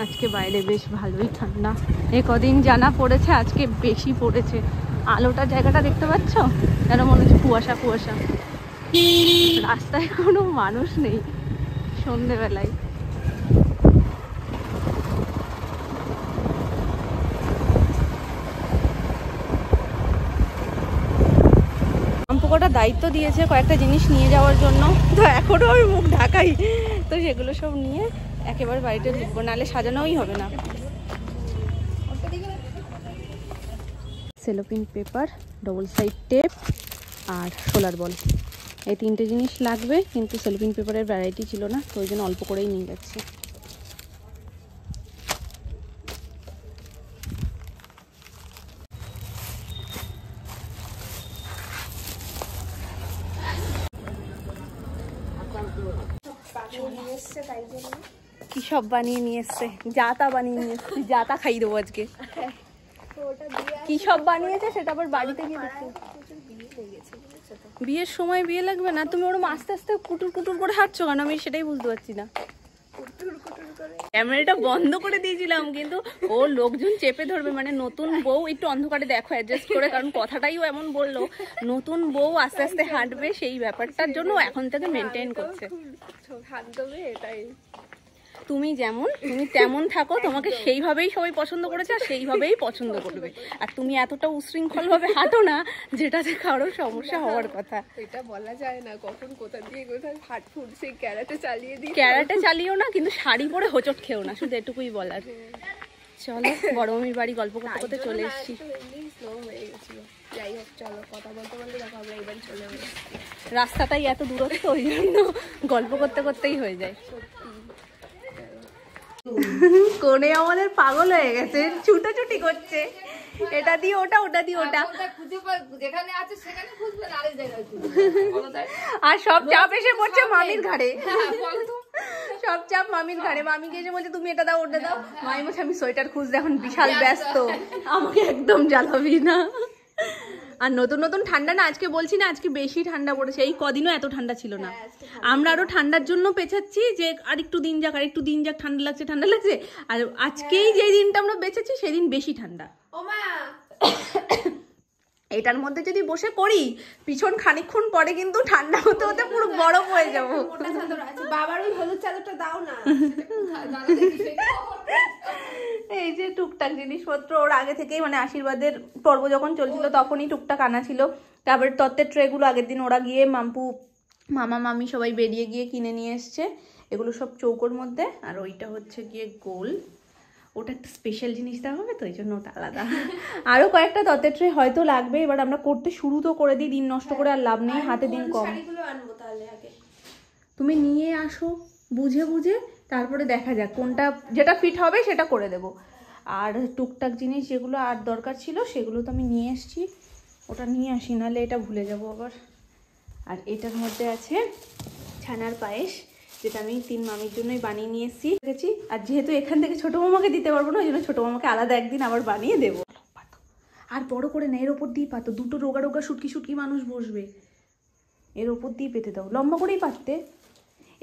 আজকে বাইরে বেশ ভালোই ঠান্ডা, এ কদিন জানা পড়েছে, আজকে বেশি পড়েছে। আলোটা জায়গাটা দেখতে পাচ্ছ, যেন মনে হচ্ছে কুয়াশা কুয়াশা। রাস্তায় কোনো মানুষ নেই সন্ধেবেলায়। পোকাটা দায়িত্ব দিয়েছে কয়েকটা জিনিস নিয়ে যাওয়ার জন্য, তো এখনও আমি মুখ ঢাকাই, তো সেগুলো সব নিয়ে একেবারে বাড়িতে ঢুকবো, নাহলে সাজানোই হবে না। সেলোপিন পেপার, ডবল সাইড টেপ আর সোলার বল, এই তিনটে জিনিস লাগবে, কিন্তু সেলোপিন পেপারের ভ্যারাইটি ছিল না, তো ওই জন্য অল্প করেই নিয়ে যাচ্ছি। কি সব বানিয়ে নিয়ে এসছে, জাতা বানিয়ে নিয়ে এসছে, জাতা খাই দেবো আজকে। কি সব বানিয়েছে সেটা আবার বাড়িতে গিয়ে দেখতে। বিয়ের সময় বিয়ে লাগবে না, তুমি ওরকম আস্তে আস্তে কুটুর কুটুর করে হাঁটছো কেন, আমি সেটাই বুঝতে পারছি না। ক্যামেরাটা বন্ধ করে দিয়েছিলাম, কিন্তু ও লোকজন চেপে ধরবে, মানে নতুন বউ একটু অন্ধকারে দেখো অ্যাডজাস্ট করে, কারণ কথাটাই ও এমন বললো, নতুন বউ আস্তে আস্তে হাঁটবে, সেই ব্যাপারটার জন্য এখন থেকে মেনটেন করছে। এটাই, তুমি যেমন তুমি তেমন থাকো, তোমাকে সেইভাবেই সবাই পছন্দ করেছে আর সেইভাবেই পছন্দ করবে। আর তুমি এতটা উশৃঙ্খল ভাবে হাঁটো না, যেটাতে কারোর সমস্যা হওয়ার কথা। এটা বলা যায় না কখন কোথা দিয়ে কোথায় হাট ফুটছে, ক্যারাটে চালিয়ে দিই। ক্যারাটে চালিও না, কিন্তু শাড়ি পরে হোঁচট খেও না, শুধু এটুকুই বলার। চলো বড় মামির বাড়ি গল্প করতে করতে চলে এসেছি। যাই হোক চলো, কথা বলতে বলতে দেখো আমরা এবার চলে যাবো। রাস্তাটাই এত দূরত্ব, ওই জন্য গল্প করতে করতেই হয়ে যায়। কোনে আমাদের পাগল হয়ে গেছে, ছুটোছুটি করছে, এটা দিয়ে ওটা, ওটা দিয়ে ওটা, আর সব চাপ এসে পড়ছে মামির ঘাড়ে, সব চাপ মামির ঘাড়ে। মামিকে এসে বলছে তুমি এটা দাও ওটা দাও, মামি বলছে আমি সোয়েটার খুঁজতে এখন বিশাল ব্যস্ত, আমাকে একদম জ্বালাবি না। আর নতুন নতুন ঠান্ডা না, আজকে বলছি না আজকে বেশি ঠান্ডা পড়েছে, এই কদিনও এত ঠান্ডা ছিল না। আমরা আরো ঠান্ডার জন্য পেছাচ্ছি যে আর একটু দিন যাক, আর একটু দিন যাক, ঠান্ডা লাগছে ঠান্ডা লাগছে, আর আজকেই যে দিনটা আমরা বেঁচেছি সেদিন বেশি ঠান্ডা। এটার মধ্যে যদি বসে পড়ি পিছন খানিকক্ষণ পরে কিন্তু ঠান্ডা হতে হতে পুরো বরফ হয়ে যাবো। বাবার ওই হলুদ চাদরটা দাও না। এই যে টুকটাক জিনিসপত্র ওর আগে থেকেই, মানে আশীর্বাদের পর্ব যখন চলছিল তখনই টুকটাক আনা ছিল। তারপরে তত্ত্বের ট্রেগুলো আগের দিন ওরা গিয়ে মাম্পু মামা মামি সবাই বেরিয়ে গিয়ে কিনে নিয়ে এসছে, এগুলো সব চৌকোর মধ্যে। আর ওইটা হচ্ছে গিয়ে গোল, ওটা একটা স্পেশাল জিনিস দেওয়া হবে তো এই জন্য ওটা আলাদা। আরও কয়েকটা তত্ত্বের ট্রে হয়তো লাগবে, এবার আমরা করতে শুরু তো করে দিই, দিন নষ্ট করে আর লাভ নেই, হাতে দিন কম। তুমি নিয়ে আসো বুঝে বুঝে, তারপরে দেখা যাক কোনটা যেটা ফিট হবে সেটা করে দেব। আর টুকটাক জিনিস যেগুলো আর দরকার ছিল সেগুলো তো আমি নিয়ে এসেছি, ওটা নিয়ে আসি, নাহলে এটা ভুলে যাব আবার। আর এটার মধ্যে আছে ছানার পায়েস, যেটা আমি তিন মামির জন্যই বানিয়ে নিয়ে এসেছি। আর যেহেতু এখান থেকে ছোটো মামাকে দিতে পারবো না, ওই জন্য ছোটো মামাকে আলাদা একদিন আবার বানিয়ে দেবো। আর বড় করে না, এর ওপর দিয়ে পাতো, দুটো রোগা রোগা শুটকি শুটকি মানুষ বসবে, এর ওপর দিয়ে পেতে দাও, লম্বা করেই পাততে।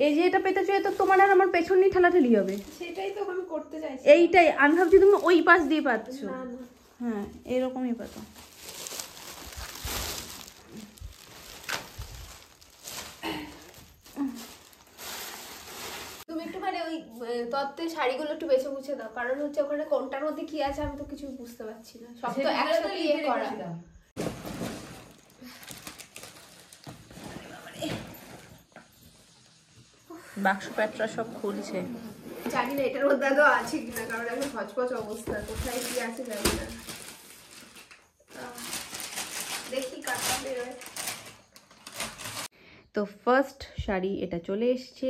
এই যে এটা পেতেছো, এ তো তোমার আর আমার পেছন নিয়ে ঠেলাঠেলি হবে। সেটাই তো আমি করতে চাইছি। এইটাই আমি ভাবছি তুমি ওই পাশ দিয়ে পাচ্ছ। হ্যাঁ এরকমই পাতো। তুমি একটুখানি ওই তত্ত্বের শাড়িগুলো একটু বেছে বুঝে দাও, কারণ হচ্ছে ওখানে কোনটার মধ্যে কি আছে আমি তো কিছু বুঝতে পারছি না, সব তো একসাথে ইয়ে করা। বাক্স প্যাটরা সব খুলছে, জানি না এটার মধ্যে আদৌ আছে কিনা, কারণ এখন হচপচ অবস্থা, কোথায় কি আছে জানি না। দেখি কাটা বেরোয়। তো ফার্স্ট শাড়ি এটা চলে এসছে,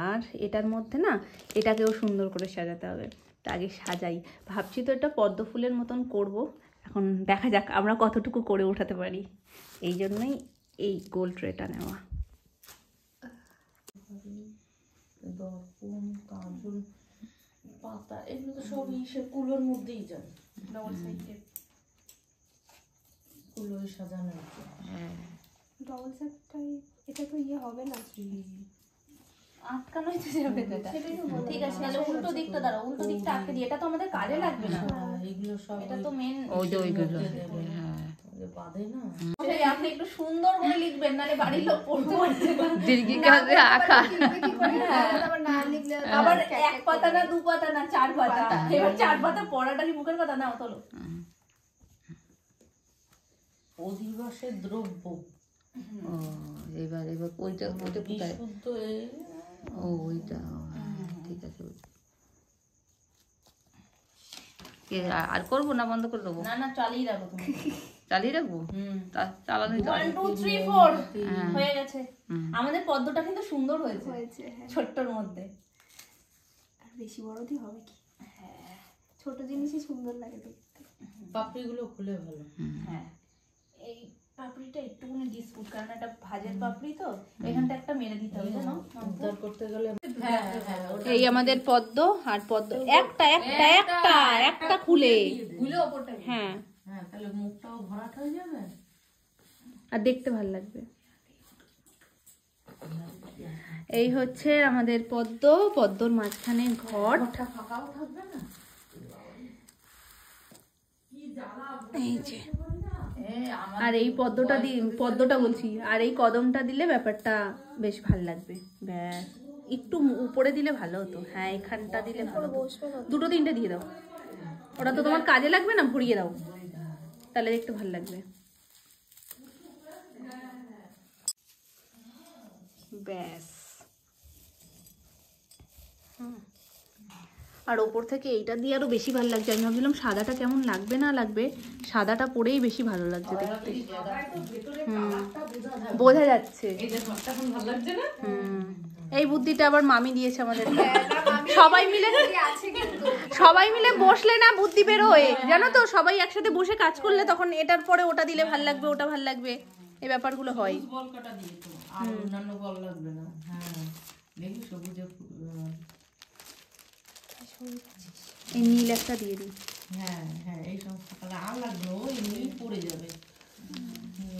আর এটার মধ্যে না এটাকেও সুন্দর করে সাজাতে হবে। তা আগে সাজাই, ভাবছি তো এটা পদ্ম ফুলের মতন করব, এখন দেখা যাক আমরা কতটুকু করে উঠাতে পারি, এই জন্যই এই গোল ট্রেটা নেওয়া। দর্পণ কাজল পাতা এগুলো তো সব ইসের কুলোর মধ্যেই যায়, ডবল সাইডে কুলোয় সাজানো। ডবল সাইডটাই এটা তো ইয়ে হবে না, আটকানোই তো যাবে তো এটা। ঠিক আছে, তাহলে উল্টো দিকটা দাঁড়াও, উল্টো দিকটা আটকে দিই, এটা তো আমাদের কাজে লাগবে না। এগুলো সব এটা তো মেন। ওই যে ওইগুলো হ্যাঁ বাঁধে না। আপনি একটু সুন্দর করে লিখবেন, নাহলে বাড়ির লোক পড়তে পারছে না। দীর্ঘিকাতে আঁকা আবার না লিখলে আবার এক পাতা না, দু পাতা না, 4 পাতা। এবার 4 পাতা পড়াটা কি মুখের কথা? না, তোলো। অধিবাসের দ্রব্য ও এবার এবার ওইটা ওইটা কোথায়? বিশুদ্ধ ও ওইটা ঠিক আছে। আর করবো না, বন্ধ করে দেবো? না না, চালিয়ে রাখো তুমি। চালিয়ে রাখবো? চালানোই তো 1 2 3 4 হ্যাঁ। হয়ে গেছে। আমাদের পদ্মটা কিন্তু সুন্দর হয়েছে, হয়েছে। হ্যাঁ, ছোট্টর মধ্যে। আর বেশি বড়দি হবে কি? হ্যাঁ, ছোট জিনিসই সুন্দর লাগে দেখতে। পাপড়িগুলো খুলে ভালো। হ্যাঁ, এই পাপড়িটা একটুখানি ডিসপুট, কারণ এটা ভাজের পাপড়ি তো, এখানটা একটা মেরে দিতে হবে জানো। উদ্ধার করতে গেলে এই আমাদের পদ্ম, আর পদ্ম একটা একটা একটা একটা খুলে, খুলে ওপরটা। হ্যাঁ, হ্যাঁ, তাহলে মুখটাও ভরাট হয়ে যাবে। আর দেখতে ভালো লাগবে। এই হচ্ছে আমাদের পদ্ম, পদ্মর মাঝখানে ঘট। ফাঁকাও থাকবে না। এই যে, আর এই পদ্মটা পদ্মটা বলছি, আর এই কদমটা দিলে ব্যাপারটা বেশ ভাল লাগবে। ব্যাস, একটু উপরে দিলে ভালো হতো। হ্যাঁ, এখানটা দিলে ভালো হতো। 2 3টে দিয়ে দাও, ওটা তো তোমার কাজে লাগবে না, ভরিয়ে দাও, তাহলে দেখতে ভালো লাগবে। ব্যাস, আর ওপর থেকে এইটা দিয়ে আরো বেশি ভালো লাগছে। আমি ভাবছিলাম সাদাটা কেমন লাগবে না লাগবে, সাদাটা পরেই বেশি ভালো লাগছে দেখতে। বোঝা যাচ্ছে। এই বুদ্ধিটা আবার মামি দিয়েছে আমাদের। সবাই মিলে বসলে না বুদ্ধি বেরোয়, জানো তো। সবাই একসাথে বসে কাজ করলে তখন এটার পরে ওটা দিলে ভাল লাগবে, ওটা ভাল লাগবে, এই ব্যাপারগুলো হয়। বল কাটা দিয়ে তো আর অন্যান্য বল লাগবে না। হ্যাঁ, দেখি সবুজে এই নীল একটা দিয়ে দিই। হ্যাঁ হ্যাঁ, এই সমস্ত কালার আর লাগবে, ও এমনি পড়ে যাবে,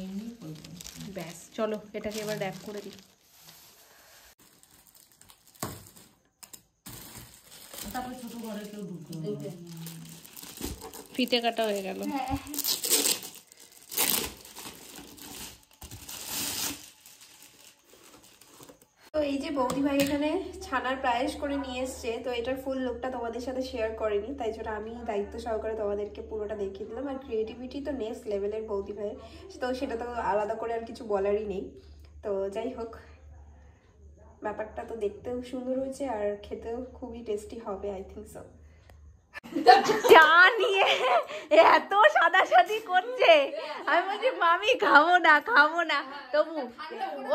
এমনি পড়ে যাবে। ব্যাস, চলো এটাকে এবার র্যাপ করে দিই। তারপরে ছোট ঘরে কেউ ঢুকবে। ফিতে কাটা হয়ে গেল। তো এই যে বৌদি ভাই এখানে ছানার পায়েস করে নিয়ে এসছে, তো এটার ফুল লুকটা তোমাদের সাথে শেয়ার করিনি, তাই জন্য আমি দায়িত্ব সহকারে তোমাদেরকে পুরোটা দেখিয়ে দিলাম। আর ক্রিয়েটিভিটি তো নেক্সট লেভেলের বৌদি ভাইয়ের, তো সেটা তো আলাদা করে আর কিছু বলারই নেই। তো যাই হোক, ব্যাপারটা তো দেখতেও সুন্দর হয়েছে আর খেতেও খুবই টেস্টি হবে, আই থিঙ্ক সো। চা নিয়ে এত সাদাসাদি করছে, আমি বলছি মামি খাবো না, তবু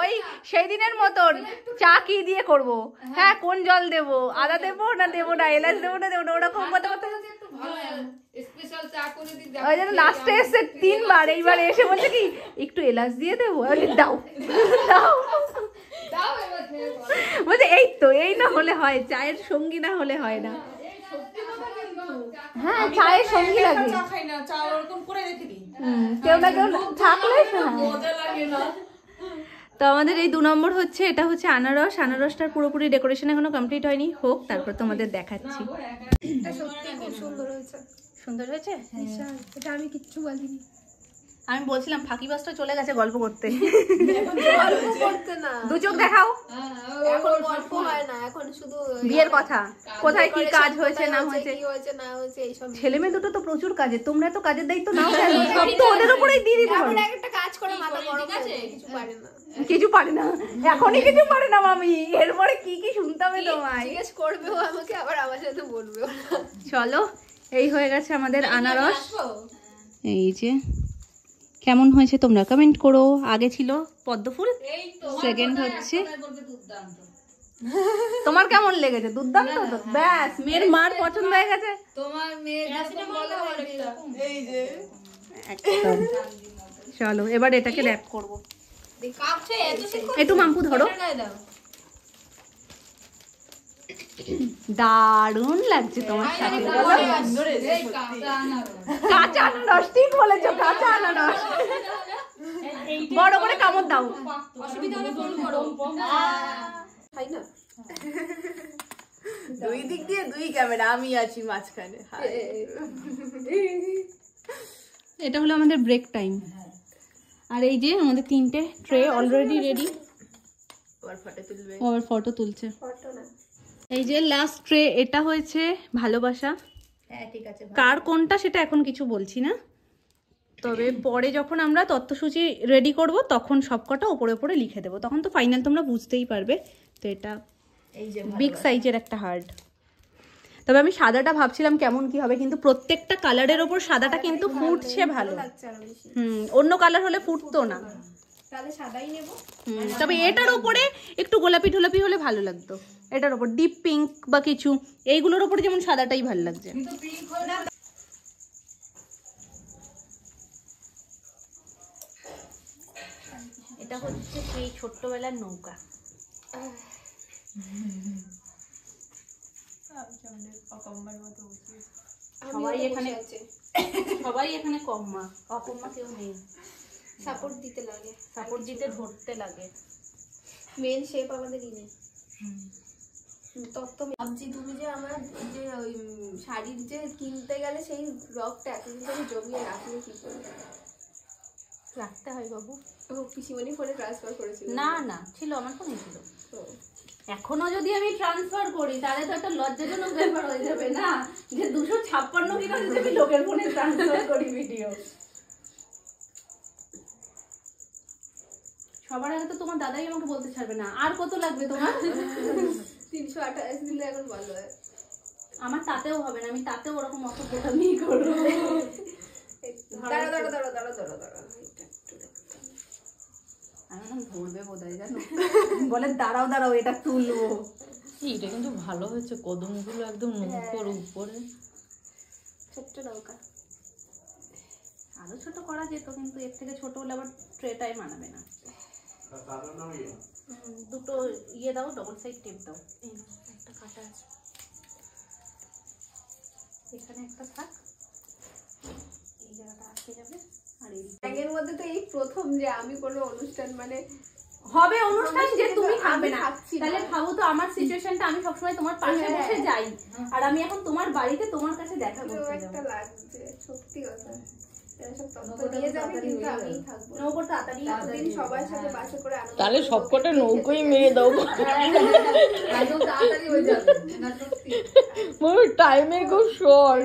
ওই সেই দিনের মতন চা কি দিয়ে করব, হ্যাঁ কোন জল দেবো, আদা দেবো না এলাচ দেবো না ওরকম কথা ওই জন্য লাস্টে এসে 3 বার, এইবার এসে বলছে কি একটু এলাচ দিয়ে দেবো, দাও বলছে এই না হলে হয়, চায়ের সঙ্গী না হলে হয় না। হ্যাঁ, চায়ের সঙ্গী লাগে। কেউ না কেউ থাকলে তো আমাদের এই 2 নম্বর হচ্ছে, এটা হচ্ছে আনারসটার পুরোপুরি ডেকোরেশন এখনো কমপ্লিট হয়নি, হোক তারপর তোমাদের দেখাচ্ছি। এটা সত্যি খুব সুন্দর হয়েছে। সুন্দর হয়েছে, এটা আমি কিচ্ছু বলিনি। আমি বলছিলাম ফাঁকিবাসটা চলে গেছে গল্প করতে। গল্প করতে না, 2 চোখ দেখাও। এখন গল্প হয় না, এখন শুধু বিয়ের কথা, কোথায় কি কাজ হয়েছে না হয়েছে, কি হয়েছে না হয়েছে এইসব। ছেলে মেয়ে দুটো তো প্রচুর কাজে, তোমরা তো কাজের দায়িত্ব নাও কেন, সব তো ওদের উপরেই দিয়ে দিতে এখন হবে। একটা কাজ করে মাথা গরম হয়ে যায়, কিছু পারে না। কিছু পারে না, এখনই কিছু পারে না মামি, এরপরে কি কি শুনতে হবে তোমায়। জিজ্ঞেস করবেও আমাকে, আবার আমার সাথে বলবেও। চলো, এই হয়ে গেছে আমাদের আনারস। এই যে কেমন হয়েছে তোমরা কমেন্ট করো। আগে ছিল পদ্মফুল, সেকেন্ড হচ্ছে তোমার কেমন লেগেছে? দুর্দান্ত তো, ব্যাস মেয়ের মার পছন্দ হয়ে গেছে তোমার মেয়ে একদম। চলো এবার এটাকে র্যাপ করবো। একটু মাম্পু ধরো, দারুণ লাগছে তোমার সাথে। কাঁচা আনারস, ঠিক বলেছো, কাঁচা আনারস। বড় করে কামড় দাও। খাই না দুই দিক দিয়ে দুই ক্যামেরা, আমি আছি মাঝখানে। এটা হলো আমাদের ব্রেক টাইম। আর এই যে আমাদের 3টে ট্রে অলরেডি রেডি। আবার ফটো তুলছে। এই যে লাস্ট ট্রে, এটা হয়েছে ভালোবাসা। হ্যাঁ ঠিক আছে। কার কোনটা সেটা এখন কিছু বলছি না, তবে পরে যখন আমরা তথ্যসূচি রেডি করব তখন সবকটা ওপরে ওপরে লিখে দেবো, তখন তো ফাইনাল তোমরা বুঝতেই পারবে। তো এটা এই যে বিগ সাইজের একটা হার্ট। তবে আমি সাদাটা ভাবছিলাম কেমন কি হবে, কিন্তু প্রত্যেকটা কালারের ওপর সাদাটা কিন্তু ফুটছে ভালো। অন্য কালার হলে ফুটতো না। তাহলে সাদাই নেব। তবে এটার উপরে একটু গোলাপি ঢোলাপি হলে ভালো লাগতো, এটার উপর ডিপ পিঙ্ক বা কিছু, এইগুলোর উপরে যেমন সাদাটাই ভালো লাগছে। এটা হচ্ছে সেই ছোট্টবেলার নৌকা। সবাই এখানে কম্মা, অকম্মা কেউ নেই। সাপোর্ট দিতে লাগে, সাপোর্ট দিতে ধরতে লাগে। মেন শেপ আমাদের ইনে। তত্ত্ব ভাবছি তুমি যে আমার যে ওই শাড়ির যে কিনতে গেলে সেই রকটা এতদিন ধরে জমিয়ে রাখলে কি করে? রাখতে হয় বাবু। ও পিসিমণি ফোনে ট্রান্সফার করেছিল? না না, ছিল, আমার ফোনে ছিল। এখনো যদি আমি ট্রান্সফার করি তাহলে তো একটা লজ্জাজনক ব্যাপার হয়ে যাবে না, যে 256 কিনা যদি আমি লোকের ফোনে ট্রান্সফার করি ভিডিও। সবার আগে তো তোমার দাদাই আমাকে বলতে ছাড়বে না আর কত লাগবে তোমার। 328 দিলে এখন ভালো হয়। আমার তাতেও হবে না, আমি তাতেও ওরকম অসভ্যতামি করবো। দাঁড়া দাঁড়া দাঁড়া দাঁড়া দাঁড়া দাঁড়া, আমি এখন ধরবে বোধহয়, জানো, বলে দাঁড়াও দাঁড়াও এটা তুলবো। এটা কিন্তু ভালো হয়েছে, কদমগুলো একদম নৌকোর উপরে। ছোট্ট নৌকা। আরো ছোট করা যেত, কিন্তু এর থেকে ছোট হলে আবার ট্রেটাই মানাবে না। দুটো ইয়ে দাও, ডবল সাইড টেপ দাও। একটা কাটা আছে এখানে, একটা থাক, এই জায়গাটা আটকে যাবে। আর ব্যাগের মধ্যে তো এই প্রথম যে আমি কোনো অনুষ্ঠান মানে হবে অনুষ্ঠান যে তুমি থাকবে না, তাহলে ভাবো তো আমার সিচুয়েশনটা, আমি সবসময় তোমার পাশে বসে যাই আর আমি এখন তোমার বাড়িতে তোমার কাছে দেখা করতে যাব। একটা লাগছে সত্যি কথা। তাহলে সবকটা নৌকোই মেরে দাও, টাইমের খুব শর্ট।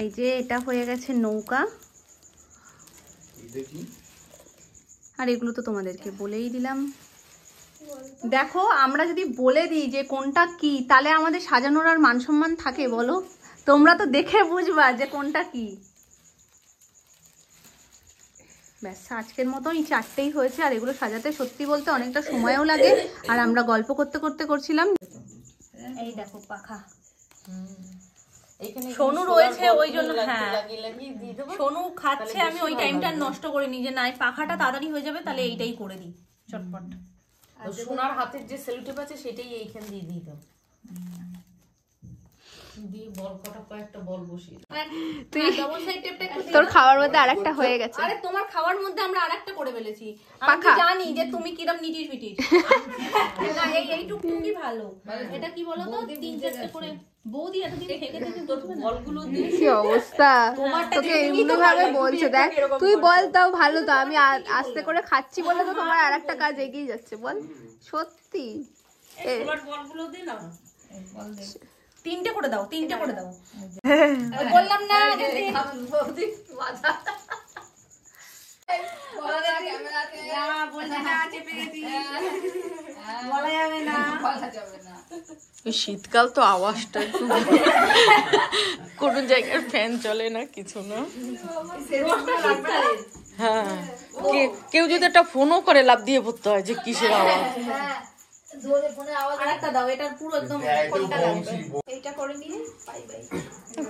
এই যে এটা হয়ে গেছে নৌকা, আর এগুলো তো তোমাদেরকে বলেই দিলাম। দেখো আমরা যদি বলে দিই যে কোনটা কি, তাহলে আমাদের সাজানোর আর মান সম্মান থাকে বলো? তোমরা তো দেখে বুঝবা যে কোনটা কি। ব্যাস, আজকের মতো এই 4টেই হয়েছে। আর এগুলো সাজাতে সত্যি বলতে অনেকটা সময়ও লাগে, আর আমরা গল্প করতে করতে করছিলাম। এই দেখো পাখা, সোনু রয়েছে ওই জন্য। হ্যাঁ সোনু খাচ্ছে, আমি ওই টাইমটা নষ্ট করিনি যে না পাখাটা তাড়াতাড়ি হয়ে যাবে, তাহলে এইটাই করে দিই চটপট। সোনার হাতের যে সেলুটেপ আছে সেটাই এইখান দিয়ে দিয়ে দাও, দিয়ে বল কয়েকটা বল বসিয়ে তুই তোর খাওয়ার মধ্যে আরেকটা হয়ে গেছে। আরে তোমার খাওয়ার মধ্যে আমরা আরেকটা করে ফেলেছি। আমি জানি যে তুমি কিরম নিটিস পিটিস। না এই টুকটুকি ভালো। এটা কি বলো তো, 3-4টা করে বৌদি এতদিন থেকে থেকে তোর বলগুলো দিয়ে কি অবস্থা। তোকে এমনি ভাবে বলছো, দেখ তুই বল তাও ভালো তো, আমি আস্তে করে খাচ্ছি বলে তো তোমার আরেকটা কাজ এগিয়ে যাচ্ছে। বল সত্যি বলগুলো দে না, 3টে করে দাও, 3টে করে দাও। বললাম না শীতকাল তো আওয়াজটা একটু কোন জায়গায় ফ্যান চলে না, কিছু না। হ্যাঁ কেউ যদি একটা ফোনও করে লাভ দিয়ে পড়তে হয় যে কিসের আওয়াজ।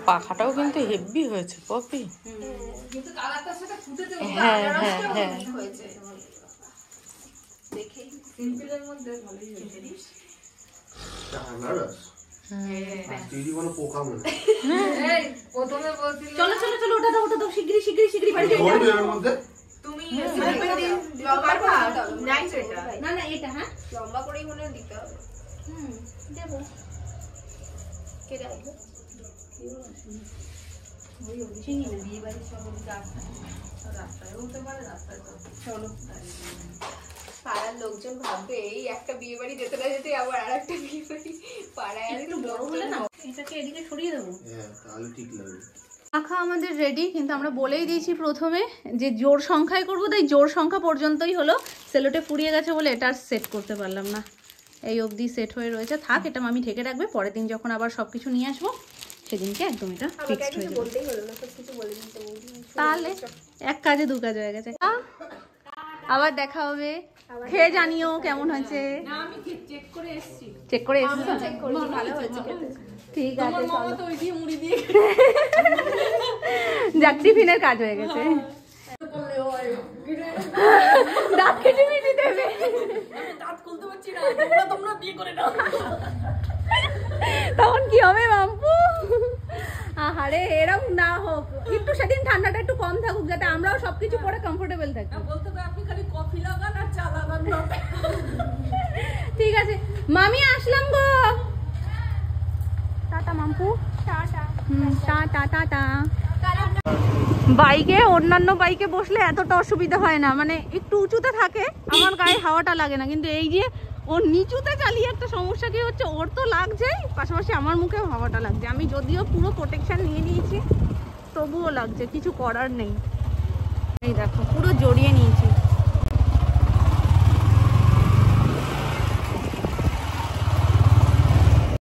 পাখাটাও কিন্তু হেভি হয়েছে পপি। হ্যাঁ হ্যাঁ হ্যাঁ চলো চলো চলো, ওটা দাও ওটা দাও, শিগগিরি শিগগিরি শিগগিরি বাড়ি যাও। তুমি না না এটা হ্যাঁ লম্বা করেই মনে দিতে হবে। দেবো পাড়ার লোকজন ভাববে এই একটা বিয়ে বাড়ি যেতে না যেতে আবার আর একটা বিয়ে বাড়ি পাড়ায় একটু বড় হলে না এটাকে এদিকে সরিয়ে দেবো। হ্যাঁ তাহলে ঠিক লাগবে। মাখা আমাদের রেডি, কিন্তু আমরা বলেই দিয়েছি প্রথমে যে জোর সংখ্যায় করবো, তাই জোর সংখ্যা পর্যন্তই হলো। সেলোটে ফুরিয়ে গেছে বলে এটা সেট করতে পারলাম না, এই অবধি সেট হয়ে রয়েছে। থাক, এটা মামি ঢেকে রাখবে, পরের দিন যখন আবার সব কিছু নিয়ে আসবো সেদিনকে একদম এটা ফিক্সড হয়ে যাবে। বলতেই হলো না, সব কিছু বলে দিতে বৌদি। তাহলে এক কাজে দু কাজ হয়ে গেছে। আবার দেখা হবে, খেয়ে জানিও কেমন হয়েছে। আমি চেক করে এসেছি। চেক করে এসেছো? চেক করেছি, ভালো হয়েছে খেতে। ঠিক আছে, চলো। তো ওই দিয়ে মুড়ি দিয়ে যাক, টিফিনের কাজ হয়ে গেছে। দাঁত কেটে মিটি দেবে। দাঁত খুলতে পারছি না, তোমরা বিয়ে করে নাও। তখন কি হবে মাম্পু? আহারে, এরকম না হোক, একটু সেদিন ঠান্ডাটা একটু কম থাকুক, যাতে আমরাও সবকিছু পরে কমফোর্টেবল থাকি। বলতে হবে আপনি খালি কফি লাগান আর চা লাগান না। ঠিক আছে মামি, আসলাম গো। Tata Mampu, tata. Tata tata. বাইকে, অন্যান্য বাইকে বসলে এতটা অসুবিধা হয় না, মানে একটু উঁচুতে থাকে, আমার গায়ে হাওয়াটা লাগে না। কিন্তু এই যে ওর নিচুতে চালিয়ে একটা সমস্যা কি হচ্ছে, ওর তো লাগছে, পাশাপাশি আমার মুখেও হাওয়াটা লাগছে। আমি যদিও পুরো প্রোটেকশন নিয়ে নিয়েছি, তবুও লাগছে, কিছু করার নেই। এই দেখো, পুরো জড়িয়ে নিয়েছি।